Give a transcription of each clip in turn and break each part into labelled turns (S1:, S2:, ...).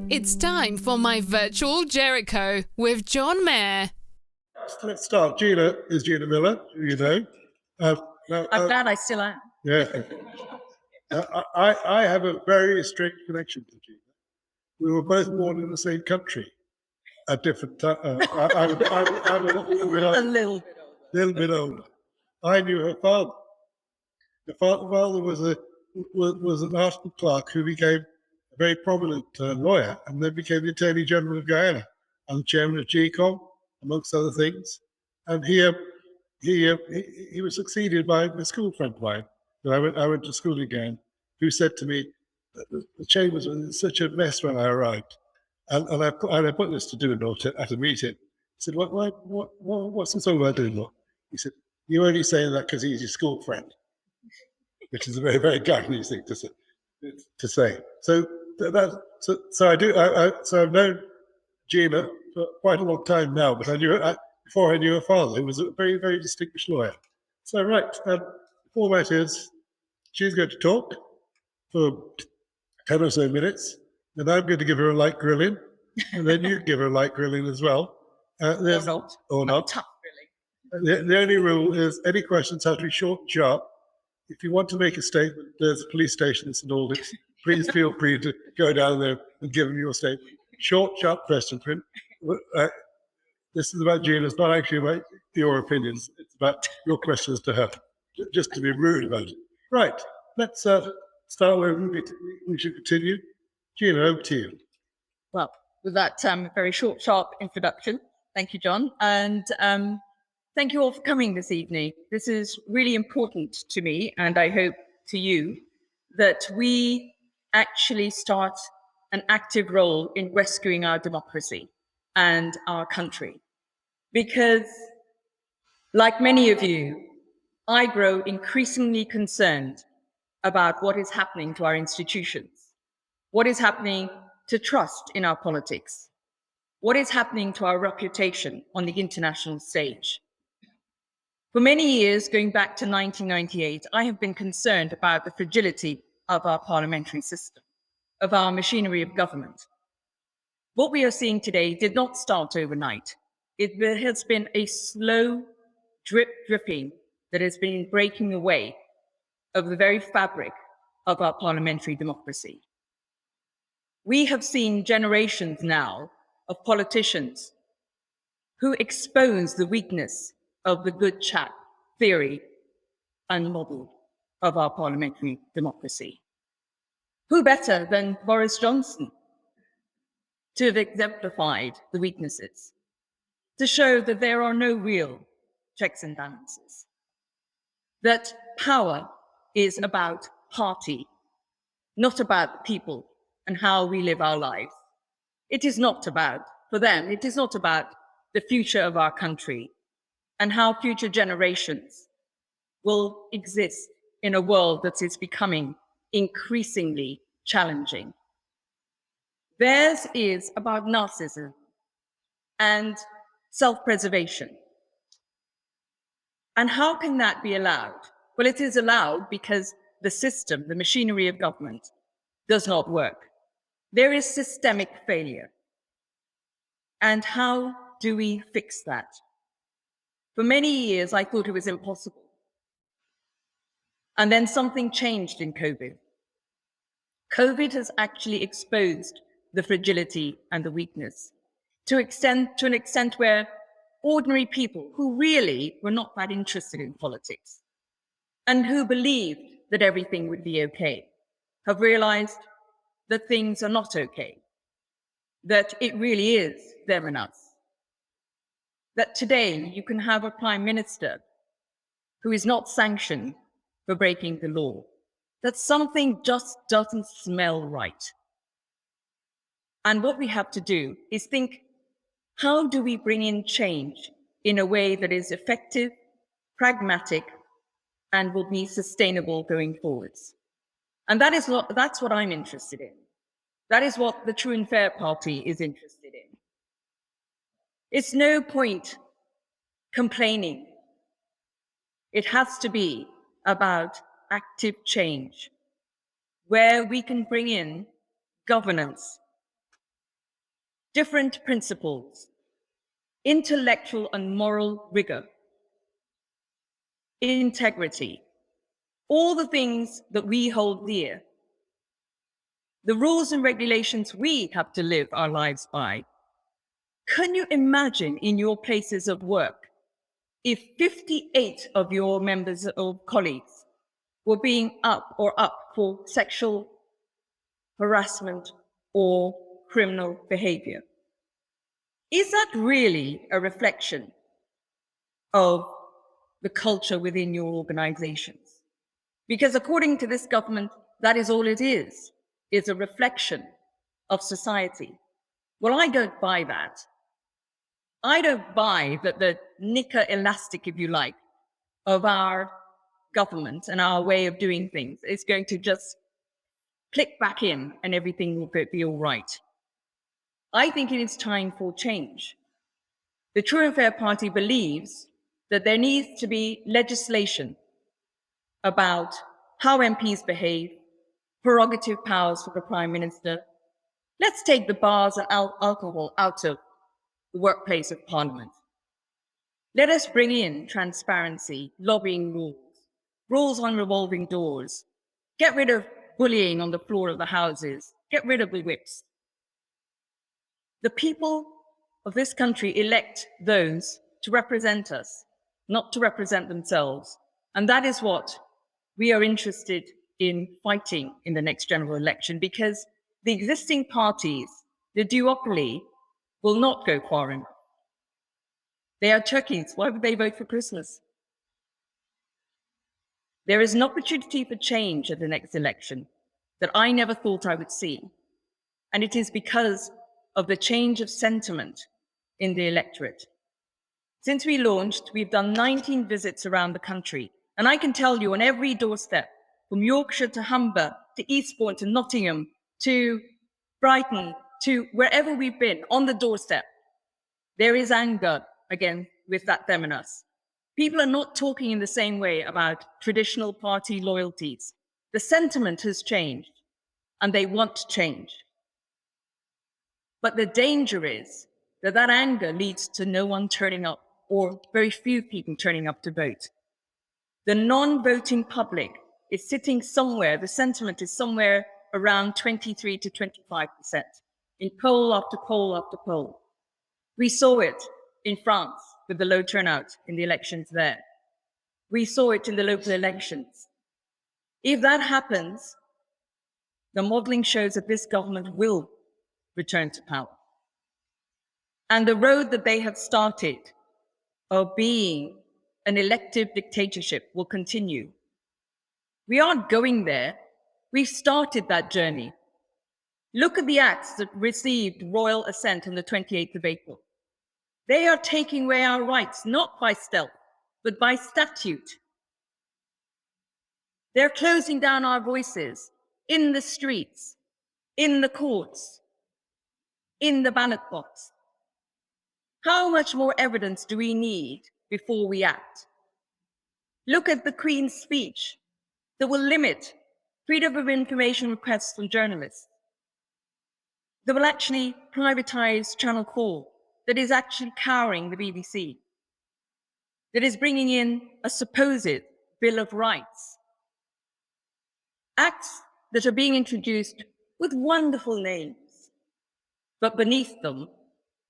S1: It's time for my virtual Jericho with Joh Mair.
S2: Let's start. Gina is Gina Miller, you know.
S3: I'm glad I still am.
S2: Yeah. I have a very strange connection to Gina. We were both born in the same country at different times. I'm
S3: A little
S2: bit older. I knew her father. The father was an article clerk who became a very prominent lawyer and then became the Attorney General of Guyana and chairman of GCOM, amongst other things. And he was succeeded by a school friend of mine that I went to school again, who said to me, the chambers were such a mess when I arrived. And I put this to do at a meeting. He said, what's this all about doing? He said, you're only saying that because he's your school friend, which is a very, very Guyanese thing to say. So I've known Gina for quite a long time now, but before I knew her father, who was a very, very distinguished lawyer. So the format is she's going to talk for 10 or so minutes, and I'm going to give her a light grilling, and then you give her a light grilling as well. Or not.
S3: Tough, really.
S2: The only rule is any questions have to be short and sharp. If you want to make a statement, there's a police station in St Albans. Please feel free to go down there and give them your statement. Short, sharp question. This is about Gina. It's not actually about your opinions. It's about your questions to her, just to be rude about it. Right. Let's start where we should continue. Gina, over to you.
S3: Well, with that very short, sharp introduction, thank you, John. And thank you all for coming this evening. This is really important to me, and I hope to you, that we actually start an active role in rescuing our democracy and our country. Because, like many of you, I grow increasingly concerned about what is happening to our institutions, what is happening to trust in our politics, what is happening to our reputation on the international stage. For many years, going back to 1998, I have been concerned about the fragility of our parliamentary system, of our machinery of government. What we are seeing today did not start overnight. It has been a slow dripping that has been breaking away of the very fabric of our parliamentary democracy. We have seen generations now of politicians who expose the weakness of the good chap theory and model of our parliamentary democracy. Who better than Boris Johnson to have exemplified the weaknesses, to show that there are no real checks and balances, that power is about party, not about the people and how we live our lives. It is not about, for them, it is not about the future of our country and how future generations will exist in a world that is becoming increasingly challenging. Theirs is about narcissism and self-preservation. And how can that be allowed? Well, it is allowed because the system, the machinery of government, does not work. There is systemic failure. And how do we fix that? For many years, I thought it was impossible. And then something changed in COVID. COVID has actually exposed the fragility and the weakness to an extent where ordinary people who really were not that interested in politics and who believed that everything would be okay have realized that things are not okay, that it really is them and us. That today you can have a prime minister who is not sanctioned for breaking the law, that something just doesn't smell right. And what we have to do is think, How do we bring in change in a way that is effective, pragmatic, and will be sustainable going forwards? And that's what I'm interested in. That is what the True and Fair Party is interested in. It's no point complaining. It has to be about active change, where we can bring in governance, different principles, intellectual and moral rigor, integrity, all the things that we hold dear, the rules and regulations we have to live our lives by. Can you imagine in your places of work if 58 of your members or colleagues were being up for sexual harassment or criminal behavior? Is that really a reflection of the culture within your organizations? Because according to this government, that is all it is a reflection of society. Well, I don't buy that. I don't buy that the knicker elastic, if you like, of our government and our way of doing things is going to just click back in and everything will be all right. I think it is time for change. The True and Fair Party believes that there needs to be legislation about how MPs behave, prerogative powers for the Prime Minister. Let's take the bars and alcohol out of the workplace of Parliament. Let us bring in transparency, lobbying rules, rules on revolving doors, get rid of bullying on the floor of the houses, get rid of the whips. The people of this country elect those to represent us, not to represent themselves. And that is what we are interested in fighting in the next general election, because the existing parties, the duopoly, will not go far enough. They are turkeys. Why would they vote for Christmas? There is an opportunity for change at the next election that I never thought I would see. And it is because of the change of sentiment in the electorate. Since we launched, we've done 19 visits around the country. And I can tell you on every doorstep, from Yorkshire to Humber, to Eastbourne, to Nottingham, to Brighton, to wherever we've been, on the doorstep, there is anger again with them and us. People are not talking in the same way about traditional party loyalties. The sentiment has changed, and they want change. But the danger is that that anger leads to no one turning up, or very few people turning up to vote. The non-voting public is sitting somewhere, the sentiment is somewhere around 23 to 25% in poll after poll after poll. We saw it in France with the low turnout in the elections there. We saw it in the local elections. If that happens, the modeling shows that this government will return to power. And the road that they have started of being an elective dictatorship will continue. We aren't going there. We've started that journey. Look at the acts that received royal assent on the 28th of April. They are taking away our rights, not by stealth, but by statute. They're closing down our voices in the streets, in the courts, in the ballot box. How much more evidence do we need before we act? Look at the Queen's speech that will limit freedom of information requests from journalists, that will actually privatize Channel 4, that is actually cowering the BBC, that is bringing in a supposed Bill of Rights. Acts that are being introduced with wonderful names, but beneath them,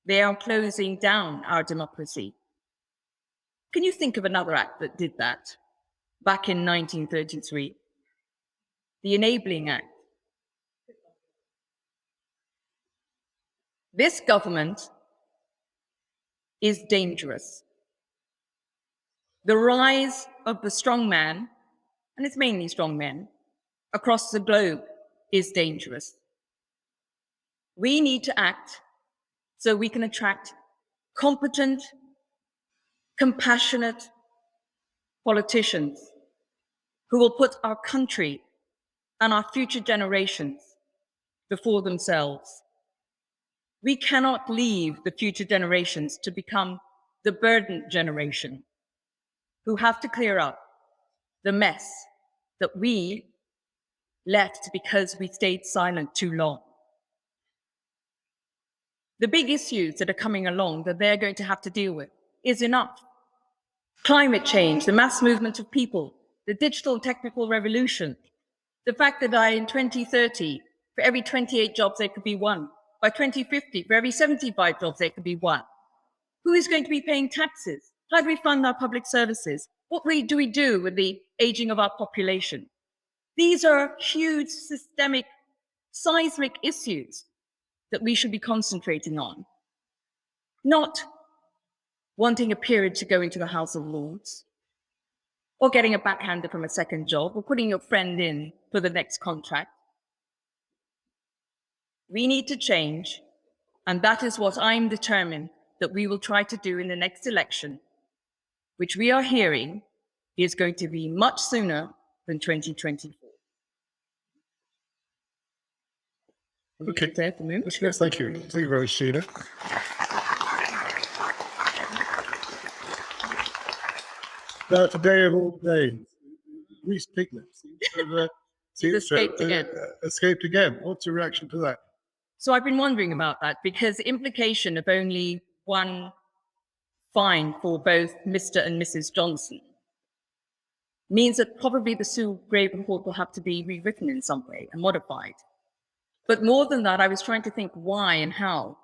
S3: they are closing down our democracy. Can you think of another act that did that back in 1933? The Enabling Act. This government is dangerous. The rise of the strong man, and it's mainly strong men, across the globe is dangerous. We need to act so we can attract competent, compassionate politicians who will put our country and our future generations before themselves. We cannot leave the future generations to become the burdened generation who have to clear up the mess that we left because we stayed silent too long. The big issues that are coming along that they're going to have to deal with is enough. Climate change, the mass movement of people, the digital and technical revolution, the fact that in 2030, for every 28 jobs, there could be one. By 2050, for every 75 jobs, there could be one. Who is going to be paying taxes? How do we fund our public services? What do we do with the aging of our population? These are huge systemic, seismic issues that we should be concentrating on. Not wanting a period to go into the House of Lords, or getting a backhander from a second job, or putting your friend in for the next contract. We need to change, and that is what I'm determined that we will try to do in the next election, which we are hearing is going to be much sooner than 2024.
S2: Okay.
S3: There for a moment.
S2: Yes, thank you. Thank you very much, Gina. Now, today of all days, Reese Piglet seems to have escaped again. What's your reaction to that?
S3: So I've been wondering about that, because the implication of only one fine for both Mr. and Mrs. Johnson means that probably the Sue Gray report will have to be rewritten in some way and modified. But more than that, I was trying to think why and how.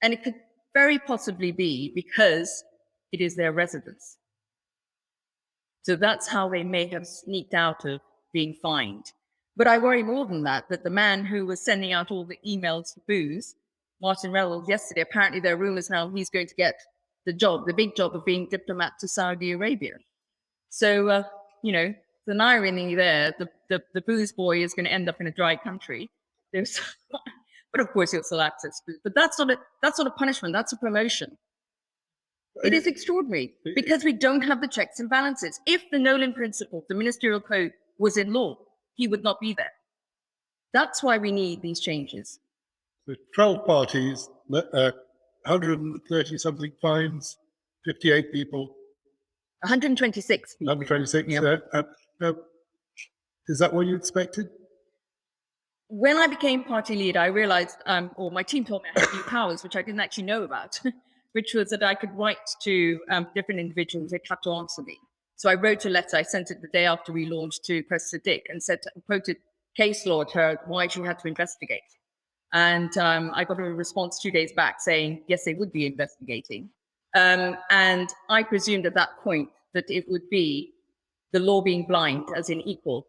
S3: And it could very possibly be because it is their residence. So that's how they may have sneaked out of being fined. But I worry more than that, that the man who was sending out all the emails for booze, Martin Reynolds, yesterday, apparently there are rumors now he's going to get the job, the big job of being diplomat to Saudi Arabia. So, there's an irony there. The booze boy is going to end up in a dry country. But of course he'll still access booze. But that's not a punishment, that's a promotion. It is extraordinary because we don't have the checks and balances. If the Nolan Principle, the ministerial code, was in law, he would not be there. That's why we need these changes.
S2: The 12 parties, 130-something fines, 58 people.
S3: 126 people.
S2: 126,
S3: Yep.
S2: Is that what you expected?
S3: When I became party leader, I realized, or my team told me I had new powers, which I didn't actually know about, which was that I could write to different individuals. They had to answer me. So I wrote a letter. I sent it the day after we launched to Professor Dick and quoted case law to her why she had to investigate. And I got a response 2 days back saying, yes, they would be investigating. And I presumed at that point that it would be the law being blind, as in equal.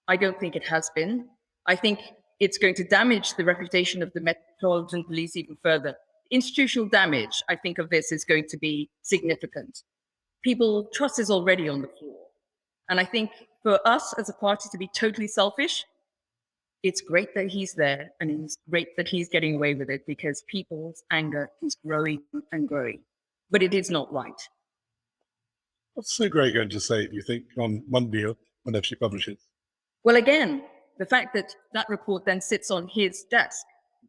S3: I don't think it has been. I think it's going to damage the reputation of the Metropolitan Police even further. Institutional damage, I think, of this is going to be significant. People, trust is already on the floor. And I think for us as a party to be totally selfish, it's great that he's there, and it's great that he's getting away with it, because people's anger is growing and growing. But it is not right.
S2: What's Sue Gray going to say, do you think, on Monday whenever she publishes?
S3: Well, again, the fact that that report then sits on his desk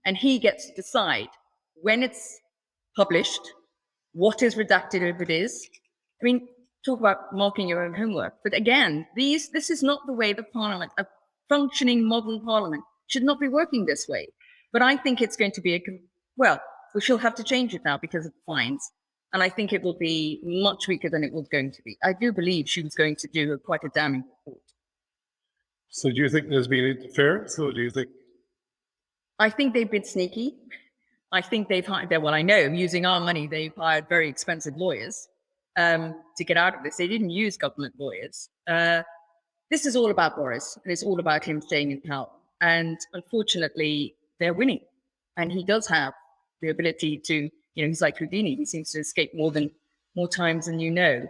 S3: and he gets to decide when it's published, what is redacted if it is. I mean, talk about marking your own homework. But again, this is not the way the parliament, a functioning modern parliament, should not be working this way. But I think it's going to be we shall have to change it now because of the fines. And I think it will be much weaker than it was going to be. I do believe she was going to do quite a damning report.
S2: So do you think there's been interference, or do you think?
S3: I think they've been sneaky. I think they've hired, I know, using our money, they've hired very expensive lawyers to get out of this. They didn't use government lawyers. This is all about Boris, and it's all about him staying in power. And unfortunately, they're winning. And he does have the ability to, he's like Houdini. He seems to escape more times than you know.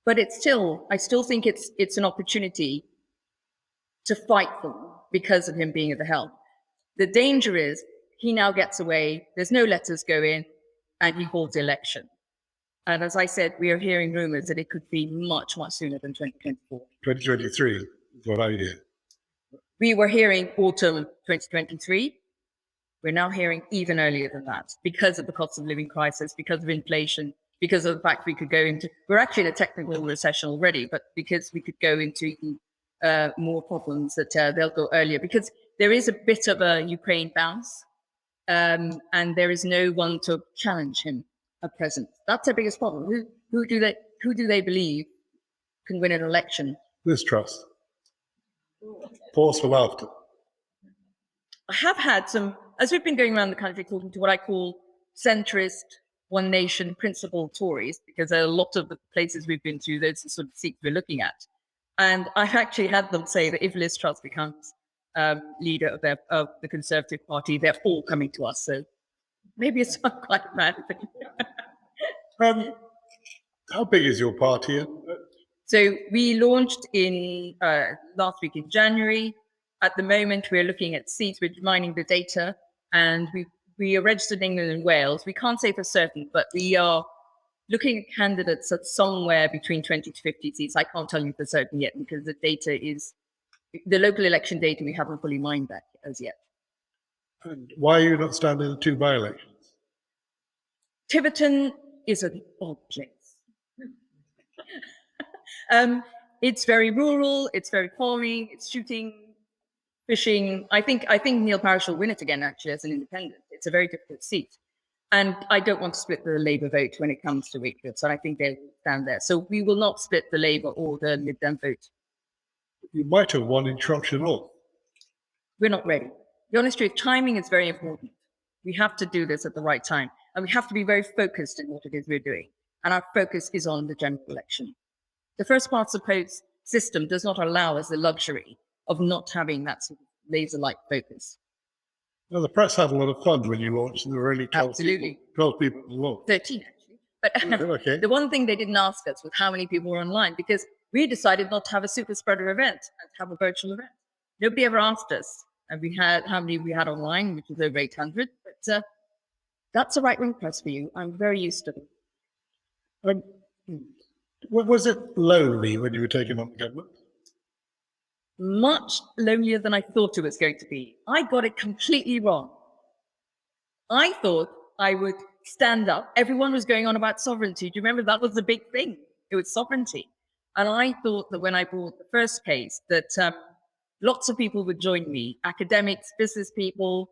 S3: But I still think it's an opportunity to fight them because of him being at the helm. The danger is he now gets away. There's no letters go in. and he holds the election. And as I said, we are hearing rumors that it could be much, much sooner than 2024.
S2: 2023 is what I hear.
S3: We were hearing autumn 2023. We're now hearing even earlier than that because of the cost of living crisis, because of inflation, because of the fact we're actually in a technical recession already, but because we could go into even more problems that they'll go earlier, because there is a bit of a Ukraine bounce, and there is no one to challenge him at present. That's the biggest problem. Who do they believe can win an election?
S2: Mistrust. Pause for laughter.
S3: I have had some, as we've been going around the country talking to what I call centrist, one nation principle Tories, because there are a lot of the places we've been to, those are sort of seats we're looking at. And I've actually had them say that if Liz Truss becomes leader of the Conservative Party, they're all coming to us. So maybe it's not quite a bad thing.
S2: How big is your party?
S3: So we launched in last week in January. At the moment, we're looking at seats. We're mining the data, and we are registered in England and Wales. We can't say for certain, but we are looking at candidates at somewhere between 20 to 50 seats. I can't tell you for certain yet because the local election data we haven't fully mined that as yet.
S2: And why are you not standing in 2 by-elections?
S3: Tiverton is an odd place. It's very rural. It's very farming. It's shooting, fishing. I think Neil Parish will win it again, actually, as an independent. It's a very difficult seat. And I don't want to split the Labour vote when it comes to Wakefield, so I think they will stand there. So we will not split the Labour or the Lib Dem vote.
S2: You might have won in Shropshire North.
S3: We're not ready. The honest truth, timing is very important. We have to do this at the right time. And we have to be very focused in what it is we're doing. And our focus is on the general election. The first past the post system does not allow us the luxury of not having that sort of laser-like focus.
S2: Well, the press had a lot of fun when you launched. There were only 12 people involved.
S3: 13, actually. But
S2: Okay.
S3: The one thing they didn't ask us was how many people were online, because we decided not to have a super spreader event and to have a virtual event. Nobody ever asked us. And we had how many we had online, which was over 800. But that's the right ring press for you. I'm very used to them.
S2: Was it lonely when you were taking on the government?
S3: Much lonelier than I thought it was going to be. I got it completely wrong. I thought I would stand up. Everyone was going on about sovereignty. Do you remember that was the big thing? It was sovereignty. And I thought that when I brought the first case, that lots of people would join me, academics, business people.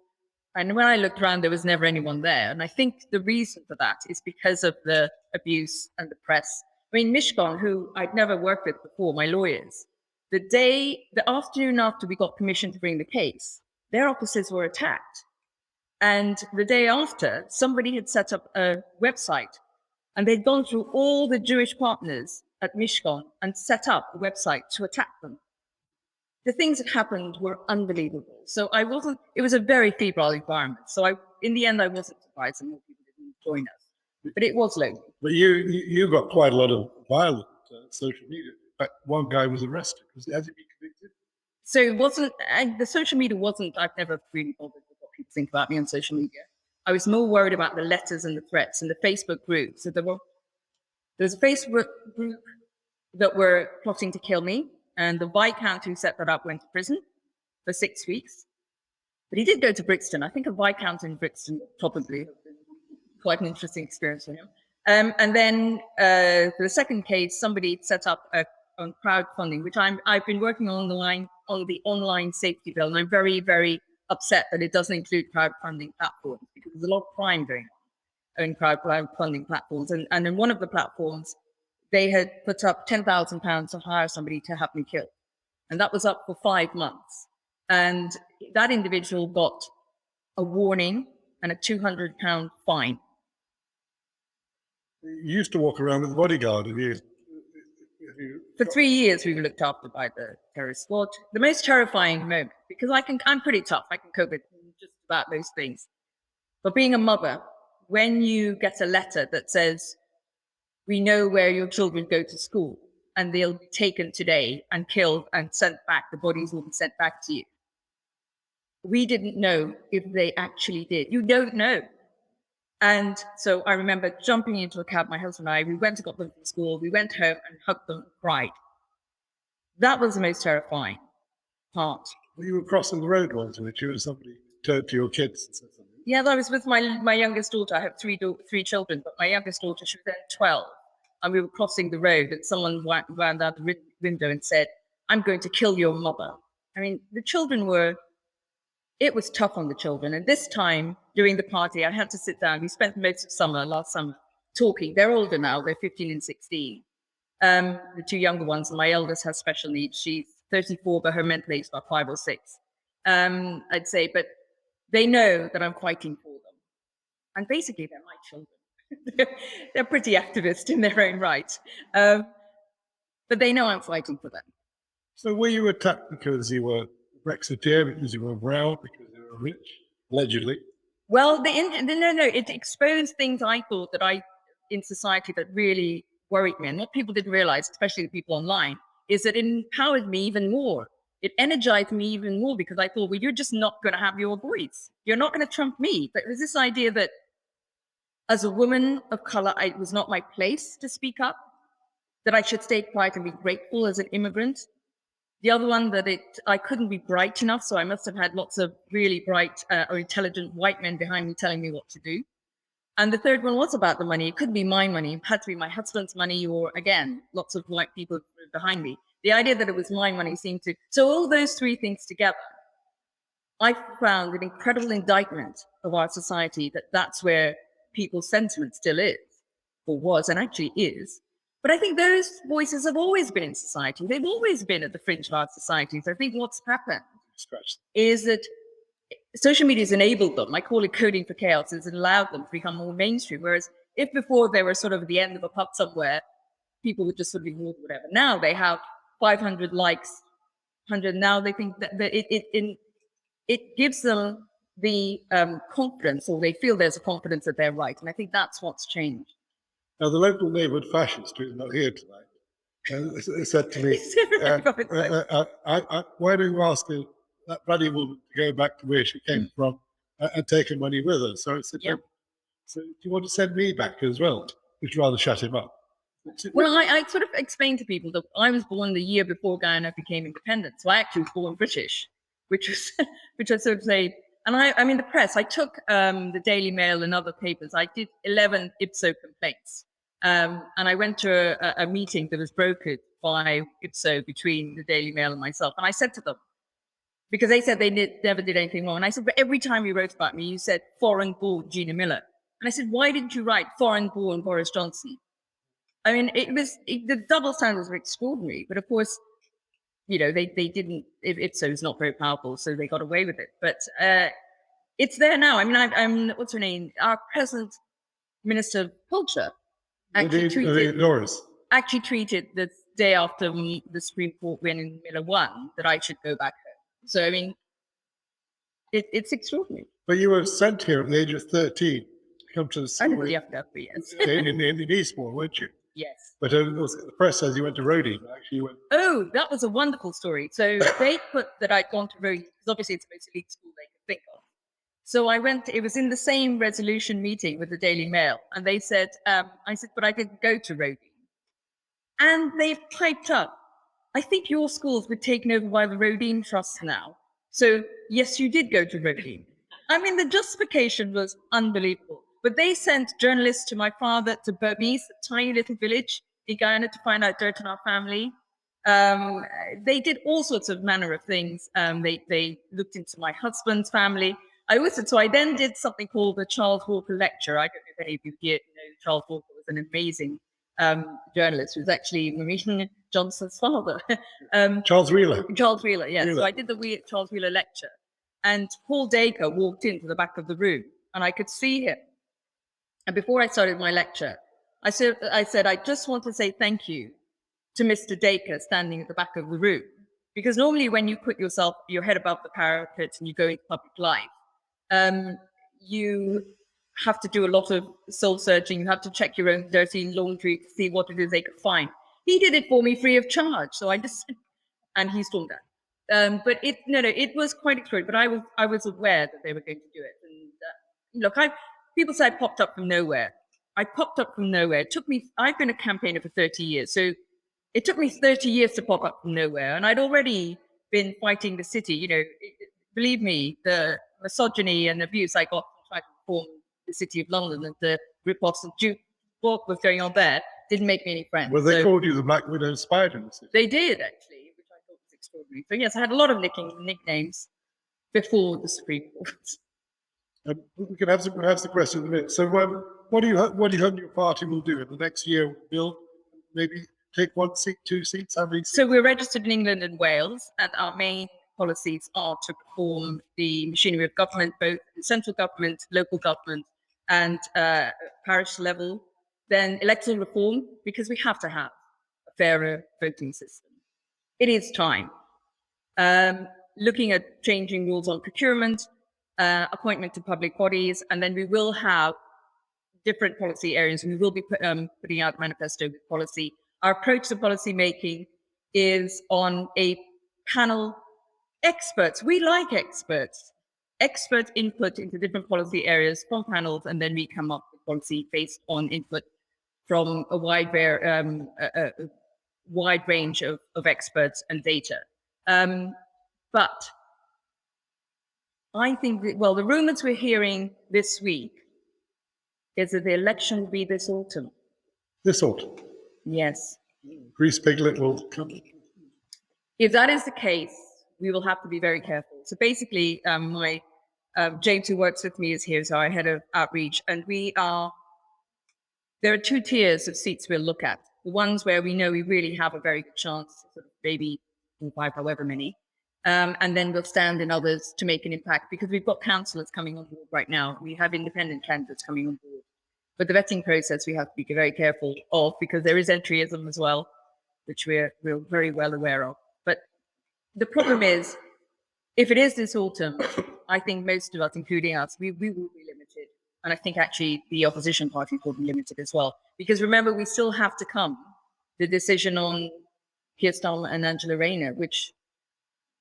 S3: And when I looked around, there was never anyone there. And I think the reason for that is because of the abuse and the press. I mean, Mishcon, who I'd never worked with before, my lawyers, the afternoon after we got permission to bring the case, their offices were attacked. And the day after, somebody had set up a website, and they'd gone through all the Jewish partners at Mishcon and set up a website to attack them. The things that happened were unbelievable. So it was a very febrile environment. So in the end, I wasn't surprised that more people didn't join us, but it was lonely.
S2: But you got quite a lot of violent social media. In fact, one guy was arrested. Has he been convicted?
S3: So it wasn't, the social media wasn't, I've never really bothered with what people think about me on social media. I was more worried about the letters and the threats and the Facebook group. So there was a Facebook group that were plotting to kill me. And the Viscount who set that up went to prison for 6 weeks. But he did go to Brixton. I think a Viscount in Brixton probably quite an interesting experience for him. And then for the second case, somebody set up on crowdfunding, which I've been working on the online safety bill. And I'm very, very upset that it doesn't include crowdfunding platforms, because there's a lot of crime going on in crowdfunding platforms. And in one of the platforms, they had put up £10,000 to hire somebody to have me killed. And that was up for 5 months. And that individual got a warning and a £200 fine.
S2: You used to walk around with a bodyguard.
S3: For 3 years, we were looked after by the terrorist squad. The most terrifying moment, because I'm pretty tough. I can cope with just about those things. But being a mother, when you get a letter that says, we know where your children go to school and they'll be taken today and killed and sent back, the bodies will be sent back to you. We didn't know if they actually did. You don't know. And so I remember jumping into a cab, my husband and I, we went and got them from school, we went home and hugged them and cried. That was the most terrifying part.
S2: Well, you were crossing the road once, weren't you? And somebody turned to your kids and said something.
S3: Yeah, I was with my youngest daughter. I have three children, but my youngest daughter, she was then 12. And we were crossing the road and someone ran out the window and said, "I'm going to kill your mother." I mean, it was tough on the children. And this time during the party, I had to sit down. We spent most of last summer, talking. They're older now, they're 15 and 16. The two younger ones, and my eldest has special needs. She's 34, but her mental age is about 5 or 6. I'd say, but they know that I'm fighting for them. And basically, they're my children. They're pretty activist in their own right. But they know I'm fighting for them.
S2: So were you attacked because you were Brexiteer, because you were brown, because you were rich, allegedly?
S3: Well, no, it exposed things I thought that in society that really worried me. And what people didn't realize, especially the people online, is that it empowered me even more. It energized me even more because I thought, well, you're just not going to have your voice. You're not going to trump me. But it was this idea that as a woman of color, it was not my place to speak up, that I should stay quiet and be grateful as an immigrant. The other one, that I couldn't be bright enough, so I must have had lots of really bright or intelligent white men behind me telling me what to do. And the third one was about the money. It couldn't be my money. It had to be my husband's money, or again, lots of white people behind me. The idea that it was my money seemed to... So all those three things together, I found an incredible indictment of our society, that's where people's sentiment still is, or was, and actually is. But I think those voices have always been in society. They've always been at the fringe of our societies. I think what's happened is that social media has enabled them. I call it coding for chaos. It's allowed them to become more mainstream. Whereas if before they were sort of at the end of a pub somewhere, people would just sort of ignore whatever. Now they have 500 likes, 100. Now they think that it gives them the confidence, or they feel there's a confidence that they're right. And I think that's what's changed.
S2: Now, the local neighbourhood fascist, who's not here tonight, said to me, why do you ask that bloody woman to go back to where she came from and take her money with her? So I said, so do you want to send me back as well? Which rather shut him up.
S3: Well, I sort of explained to people that I was born the year before Guyana became independent. So I actually was born British, which I sort of say, and I'm in the press. I took the Daily Mail and other papers. I did 11 ipso complaints. And I went to a meeting that was brokered by ipso between the Daily Mail and myself. And I said to them, because they said they never did anything wrong. And I said, but every time you wrote about me, you said foreign-born Gina Miller. And I said, why didn't you write foreign-born Boris Johnson? I mean, the double standards were extraordinary. But of course, you know, they didn't, ipso is not very powerful, so they got away with it. But it's there now. I mean, I'm what's her name? Our present Minister of Culture actually tweeted the day after the Supreme Court win in Miller won that I should go back home. So, I mean, it's extraordinary.
S2: But you were sent here at the age of 13 to come to the school.
S3: I didn't really have to, yes.
S2: in Eastbourne, weren't you?
S3: Yes.
S2: But the press says you went to Rhodey. Actually, you went.
S3: Oh, that was a wonderful story. So they put that I'd gone to Rhodey, because obviously it's the most elite school they could think of. So I went, it was in the same resolution meeting with the Daily Mail. And they said, I said, but I didn't go to Rhodey. And they piped up, I think your school's been taken over by the Rodin Trust now. So yes, you did go to Rhodey. I mean, the justification was unbelievable. But they sent journalists to my father, to Burmese, a tiny little village in Guyana, to find out dirt on our family. They did all sorts of manner of things. They looked into my husband's family. So I then did something called the Charles Walker Lecture. I don't know if any of you here know Charles Walker was an amazing journalist who was actually Marie Johnson's father.
S2: Charles Wheeler.
S3: Charles Wheeler, yes. Wheeler. So I did the Charles Wheeler Lecture. And Paul Dacre walked into the back of the room and I could see him. And before I started my lecture, I said, I just want to say thank you to Mr. Dacre standing at the back of the room. Because normally when you put your head above the parapet and you go into public life, you have to do a lot of soul searching. You have to check your own dirty laundry to see what it is they could find. He did it for me free of charge. So and he stormed out. But it was quite extraordinary. But I was aware that they were going to do it. And look, people say I popped up from nowhere. I popped up from nowhere. It took me, I've been a campaigner for 30 years. So it took me 30 years to pop up from nowhere. And I'd already been fighting the city. You know, believe me, the misogyny and abuse I got from trying to reform the city of London and the rip-offs and what was going on there didn't make me any friends.
S2: Well, they called you the Black Widow Spider in the city.
S3: They did, actually, which I thought was extraordinary. So yes, I had a lot of nicknames before the Supreme Court.
S2: We can have some questions in a minute. So, what do you hope your party will do in the next year? Bill, maybe take 1 seat, 2 seats. How many seats?
S3: So we're registered in England and Wales, and our main policies are to reform the machinery of government, both central government, local government, and parish level. Then electoral reform, because we have to have a fairer voting system. It is time. Looking at changing rules on procurement, appointment to public bodies, and then we will have different policy areas. We will be putting out a manifesto with policy. Our approach to policy making is on a panel experts. We like experts. Expert input into different policy areas from panels, and then we come up with policy based on input from a wide range of experts and data. But I think that, well, the rumors we're hearing this week is that the election will be this autumn.
S2: This autumn?
S3: Yes.
S2: Grease Piglet will come.
S3: If that is the case, we will have to be very careful. So basically, James, who works with me, is here, so our head of outreach, and there are 2 tiers of seats we'll look at. The ones where we know we really have a very good chance, sort of maybe 4, 5, however many, and then we'll stand in others to make an impact, because we've got councillors coming on board right now. We have independent candidates coming on board. But the vetting process we have to be very careful of, because there is entryism as well, which we're very well aware of. But the problem is, if it is this autumn, I think most of us, including us, we will be limited. And I think actually the opposition parties will be limited as well. Because remember, we still have to come the decision on Keir Starmer and Angela Rayner, which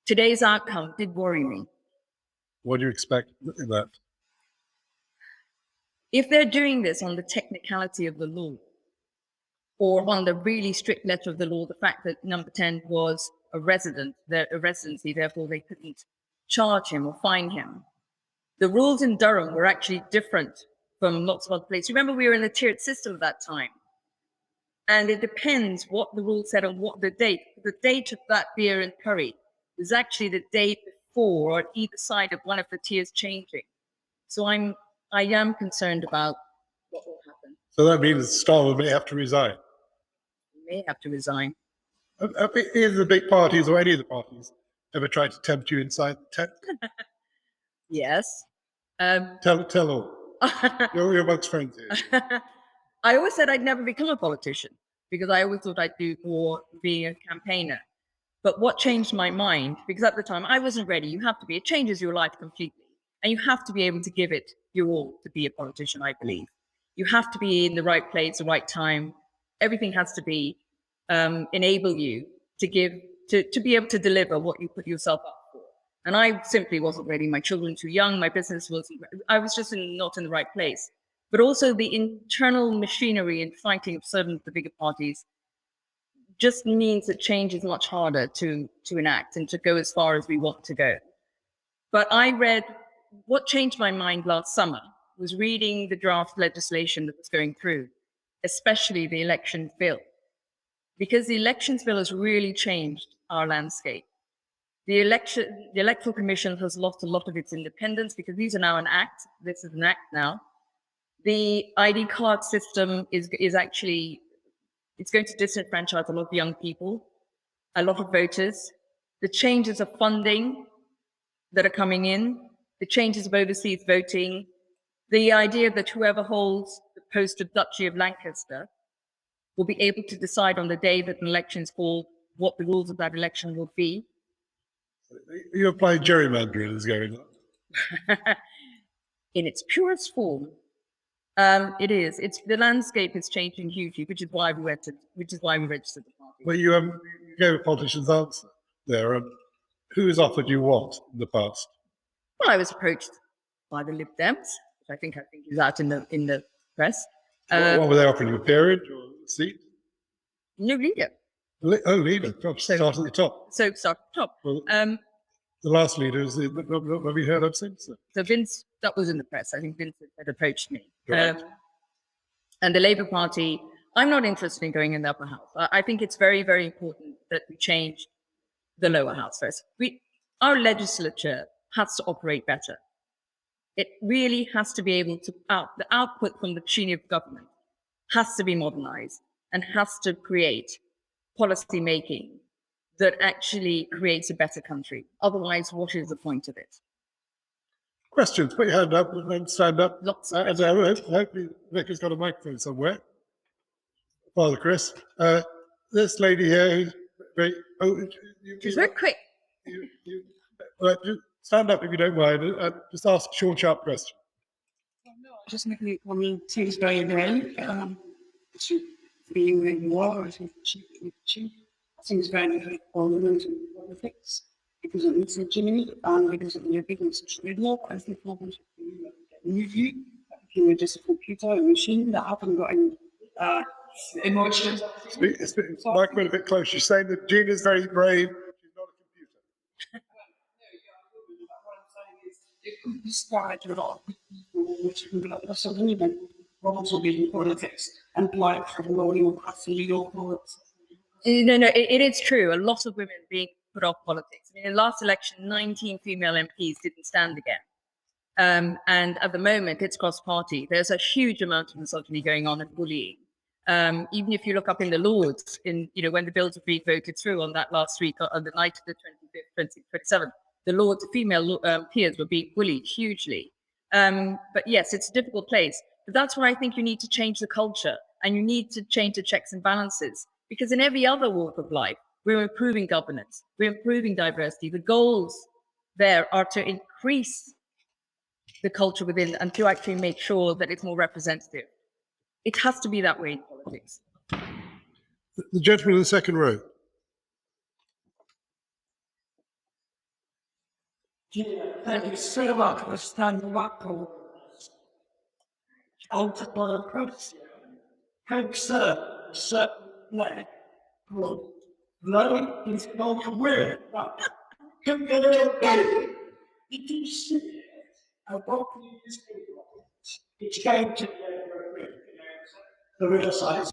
S3: today's outcome did worry me.
S2: What do you expect in that?
S3: If they're doing this on the technicality of the law, or on the really strict letter of the law, the fact that number 10 was a residency, therefore they couldn't charge him or fine him. The rules in Durham were actually different from lots of other places. Remember, we were in a tiered system at that time. And it depends what the rule said on what the date. The date of that beer and curry was actually the day before, or at either side of one of the tiers changing. So I am concerned about what will happen.
S2: So that means Starmer may have to resign.
S3: He may have to resign.
S2: Have either the big parties or any of the parties ever tried to tempt you inside the tent?
S3: Yes.
S2: Tell all. You're amongst friends here.
S3: I always said I'd never become a politician, because I always thought I'd do more being a campaigner. But what changed my mind, because at the time I wasn't ready. You have to be. It changes your life completely. And you have to be able to give it your all to be a politician, I believe. You have to be in the right place, the right time. Everything has to be enable you to be able to deliver what you put yourself up for. And I simply wasn't ready. My children were too young. My business wasn't. I was just not in the right place. But also the internal machinery and fighting of certain of the bigger parties just means that change is much harder to enact and to go as far as we want to go. But what changed my mind last summer was reading the draft legislation that was going through, especially the elections bill, because the elections bill has really changed our landscape. The Electoral Commission has lost a lot of its independence, because these are now an act. This is an act now. The ID card system is actually, it's going to disenfranchise a lot of young people, a lot of voters. The changes of funding that are coming in, the changes of overseas voting, the idea that whoever holds the post of Duchy of Lancaster will be able to decide on the day that an election is called what the rules of that election will be.
S2: You applying gerrymandering is going on?
S3: In its purest form, it is. The landscape is changing hugely, which is why we registered the party.
S2: Well, you gave a politician's answer there. Who has offered you what in the past?
S3: Well, I was approached by the Lib Dems, which I think is out in the press.
S2: What were they offering you, a peerage or a seat?
S3: No leader.
S2: Leader. God, start at the top.
S3: So start at the top.
S2: Well, the last leader is have we heard of since?
S3: So Vince, that was in the press. I think Vince had approached me.
S2: Right.
S3: And the Labour Party, I'm not interested in going in the upper house. I think it's very, very important that we change the lower house first. Our legislature has to operate better. It really has to be able to, the output from the machinery of government has to be modernized and has to create policy making that actually creates a better country. Otherwise, what is the point of it?
S2: Questions? Put your hand up and stand up.
S3: Lots of
S2: And hopefully Vic has got a microphone somewhere. Father Chris. This lady here who's very...
S3: She's very quick.
S2: Just stand up if you don't mind and just ask a short, sharp question.
S4: Just making it one things very well. To being very more, I think things very ornament and politics because of misogyny and because of the biggest law. I think problems with you just a computer, a machine that haven't got any emotions.
S2: Microphone a bit close. She's saying that Gina's very brave. She's not a computer.
S4: It could be started a lot of people which would like us to even also be in politics and like promoting your politics.
S3: No, it is true. A lot of women being put off politics. I mean, in the last election, 19 female MPs didn't stand again. And at the moment, it's cross-party. There's a huge amount of misogyny going on and bullying. Even if you look up in the Lords, when the bills were being voted through on that last week, on the night of the 25th, 27th, the Lords, female peers were being bullied hugely. But yes, it's a difficult place. But that's where I think you need to change the culture and you need to change the checks and balances. Because in every other walk of life, we're improving governance, we're improving diversity. The goals there are to increase the culture within and to actually make sure that it's more representative. It has to be that way in politics.
S2: The gentleman in the second row.
S4: Thank you so much for standing up for ultimate approach. Thanks, sir. Love is not aware. It is about it's going to the real size.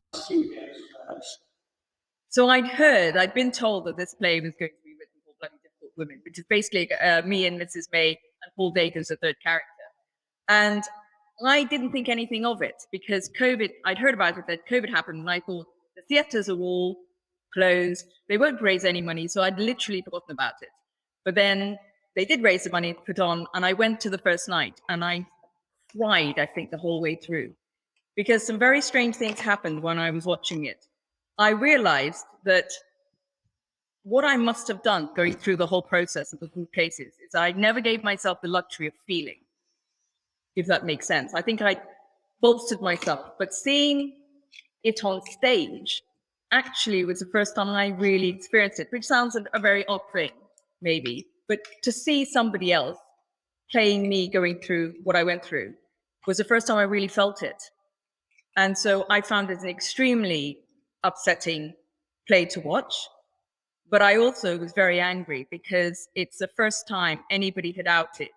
S3: So I'd been told that this play was going to be written for Bloody Difficult Women, which is basically me and Mrs. May and Paul Dacre's the third character. And I didn't think anything of it because I'd heard about it, that COVID happened, and I thought the theatres are all closed. They won't raise any money, so I'd literally forgotten about it. But then they did raise the money to put on, and I went to the first night, and I cried, I think, the whole way through. Because some very strange things happened when I was watching it. I realized that what I must have done going through the whole process of the 2 cases is I never gave myself the luxury of feeling, if that makes sense. I think I bolstered myself, but seeing it on stage actually was the first time I really experienced it, which sounds a very odd thing, maybe, but to see somebody else playing me going through what I went through was the first time I really felt it. And so I found it an extremely upsetting play to watch, but I also was very angry because it's the first time anybody had outed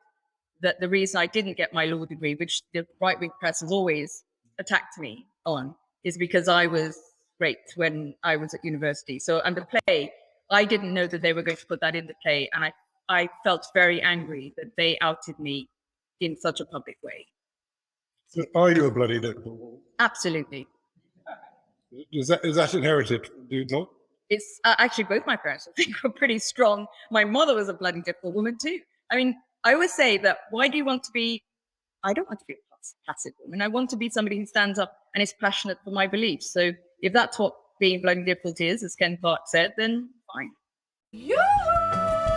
S3: that the reason I didn't get my law degree, which the right-wing press has always attacked me on, is because I was raped when I was at university. So, and the play, I didn't know that they were going to put that in the play, and I felt very angry that they outed me in such a public way.
S2: So are you a bloody difficult woman?
S3: Absolutely.
S2: Is that inherited? Do you know?
S3: It's actually both my parents, I think, were pretty strong. My mother was a bloody difficult woman too. I mean, I always say that, why do you want to be, I don't want to be a passive woman. I want to be somebody who stands up and is passionate for my beliefs. So if that's what being bloody difficult is, as Ken Clark said, then fine.
S1: Yoo-hoo!